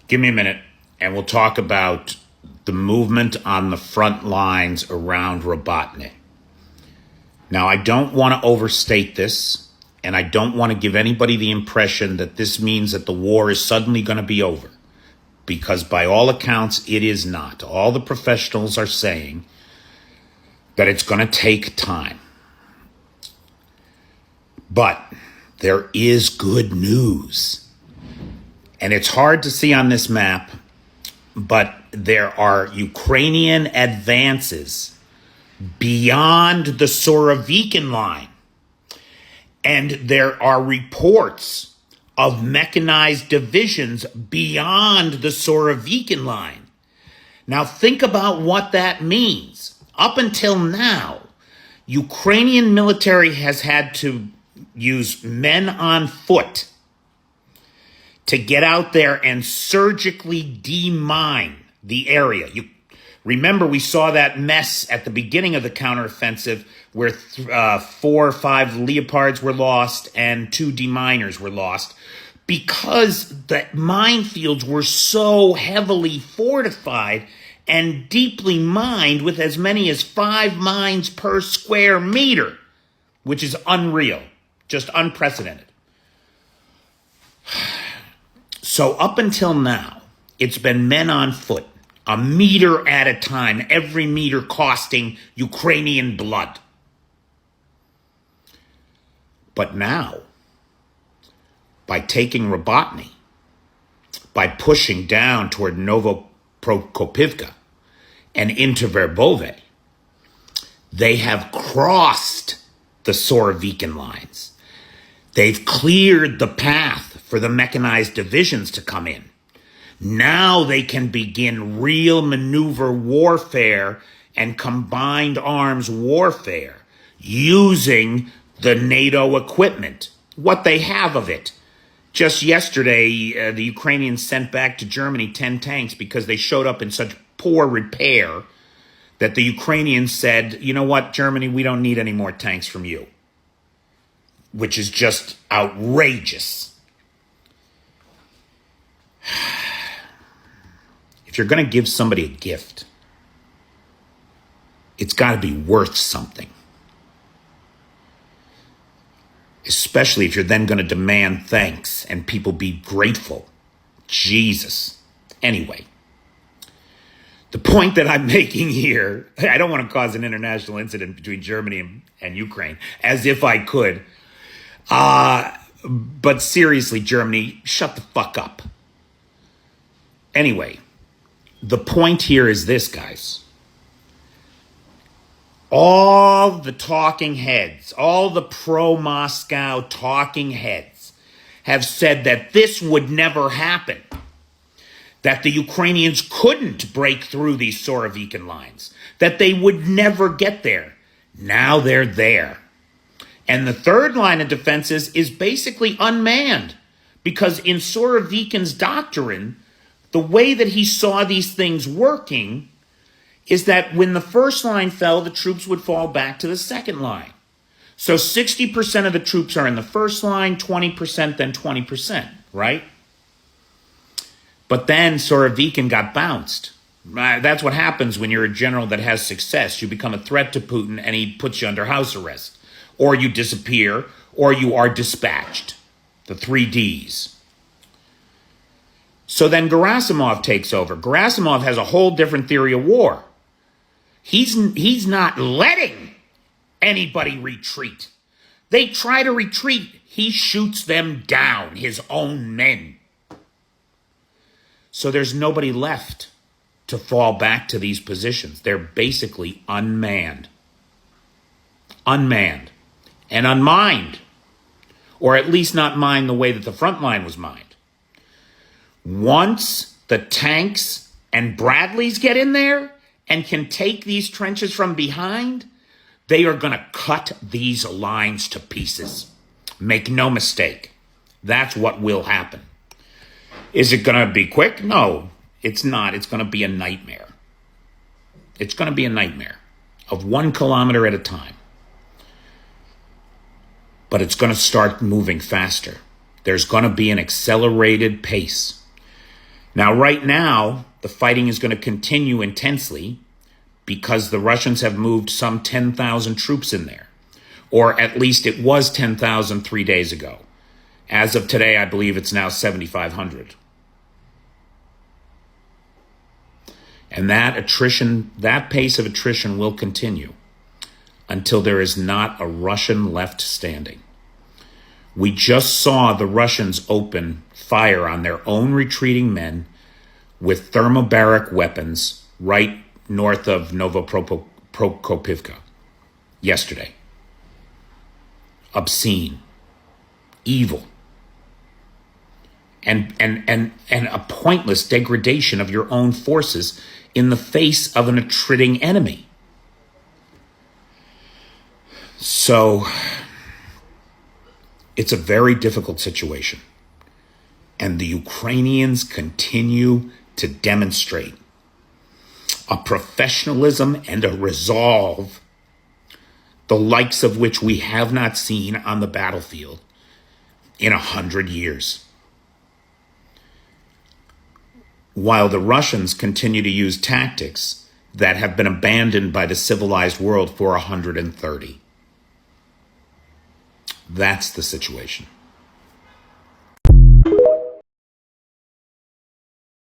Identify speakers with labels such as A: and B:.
A: Give me a minute, and we'll talk about the movement on the front lines around Robotyne. Now, I don't want to overstate this, and I don't want to give anybody the impression that this means that the war is suddenly going to be over, because by all accounts, it is not. All the professionals are saying that it's going to take time. But there is good news. And it's hard to see on this map, but there are Ukrainian advances beyond the Surovikin line. And there are reports of mechanized divisions beyond the Surovikin line. Now think about what that means. Up until now, Ukrainian military has had to use men on foot to get out there and surgically demine the area. Remember, we saw that mess at the beginning of the counteroffensive where 4 or 5 Leopards were lost and 2 deminers were lost because the minefields were so heavily fortified and deeply mined with as many as 5 mines per square meter, which is unreal, just unprecedented. So up until now, it's been men on foot, a meter at a time, every meter costing Ukrainian blood. But now, by taking Robotyne, by pushing down toward Novoprokopivka and into Verbove, they have crossed the Surovikin lines. They've cleared the path for the mechanized divisions to come in. Now they can begin real maneuver warfare and combined arms warfare using the NATO equipment, what they have of it. Just yesterday, the Ukrainians sent back to Germany 10 tanks because they showed up in such poor repair that the Ukrainians said, you know what, Germany, we don't need any more tanks from you, which is just outrageous. If you're going to give somebody a gift, it's got to be worth something. Especially if you're then going to demand thanks and people be grateful. Jesus. Anyway, the point that I'm making here, I don't want to cause an international incident between Germany and Ukraine, as if I could. But seriously, Germany, shut the fuck up. Anyway, the point here is this, guys. All the talking heads, all the pro-Moscow talking heads have said that this would never happen, that the Ukrainians couldn't break through these Surovikin lines, that they would never get there. Now they're there. And the third line of defenses is basically unmanned because in Surovikin's doctrine, the way that he saw these things working is that when the first line fell, the troops would fall back to the second line. So 60% of the troops are in the first line, 20%, then 20%, right? But then Surovikin got bounced. That's what happens when you're a general that has success. You become a threat to Putin and he puts you under house arrest. Or you disappear, or you are dispatched. The 3 Ds. So then Gerasimov takes over. Gerasimov has a whole different theory of war. He's not letting anybody retreat. They try to retreat. He shoots them down, his own men. So there's nobody left to fall back to these positions. They're basically unmanned. Unmanned. And unmined. Or at least not mined the way that the front line was mined. Once the tanks and Bradleys get in there and can take these trenches from behind, they are going to cut these lines to pieces. Make no mistake. That's what will happen. Is it going to be quick? No, it's not. It's going to be a nightmare. It's going to be a nightmare of 1 kilometer at a time. But it's going to start moving faster. There's going to be an accelerated pace. Now, right now, the fighting is going to continue intensely because the Russians have moved some 10,000 troops in there, or at least it was 10,000 3 days ago. As of today, I believe it's now 7,500. And that attrition, that pace of attrition will continue until there is not a Russian left standing. We just saw the Russians open fire on their own retreating men with thermobaric weapons right north of Novoprokopivka yesterday. Obscene, evil, and a pointless degradation of your own forces in the face of an attriting enemy. So it's a very difficult situation. And the Ukrainians continue to demonstrate a professionalism and a resolve, the likes of which we have not seen on the battlefield in 100 years. While the Russians continue to use tactics that have been abandoned by the civilized world for 130. That's the situation.